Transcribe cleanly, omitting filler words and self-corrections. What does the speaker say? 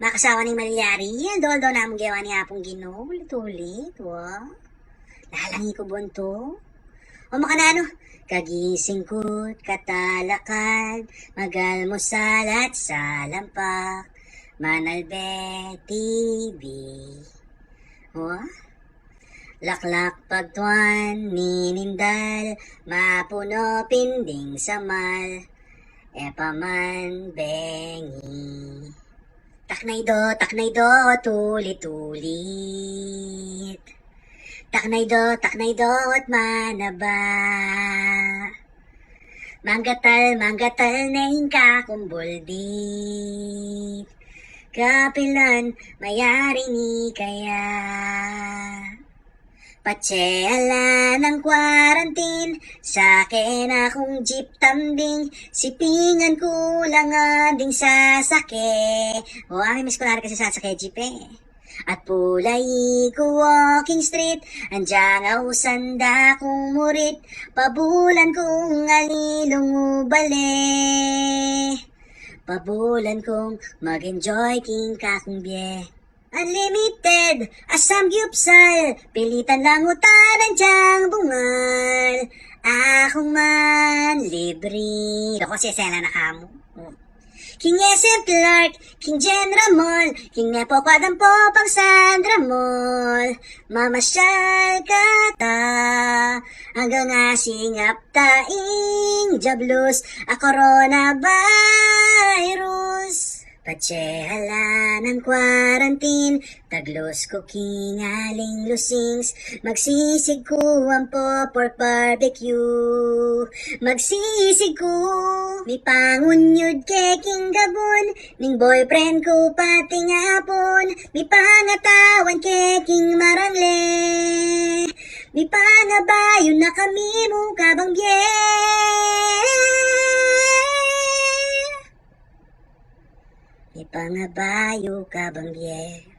Makasawa ng malyari, yan dol na mong gawa ni Apong Ginoo, ulit-ulit, wa? Lahalangi ko bunto. O makanano, kagising ko't katalakad, magalmusal at salampak, Manalbe TV. Wa? Laklak pagtuan, ninindal, mapuno pinding samal, epaman bengi. Taknay do, tulit-ulit. Taknay do, at manaba. Manggatal na hingka kumbuldit. Kapilan, mayari ni kaya. Patseala ng quarantine, sa akin akong jeep tambing, sipingan ko lang ading sasake. O, aming mas kunwari kasi sasake jeep eh. At pulay ko walking street, andyang ausanda kong murit, pabulan kong alilong ubale. Pabulan kong mag-enjoy king kakong biye. Unlimited, asam gyupsal, pilitan lang utan andyang bungal. Akong man libre. Ako si Sela na kamo. King SM Clark, King Jen Ramon, King Nepo Kwadampo, pang Sandra Mall. Mamasyal ka ta, hanggang asingap taing jablos, a coronavirus. Patsehala ng quarantine, taglos ko kingaling lusings, magsisig ko ang pork barbecue. Magsisig ko, may pangunyod keking gabon, ning boyfriend ko pati ngapon, may pangatawan keking marangle. May pangabayon na kami mo kabangye. May pangabayo kabangye.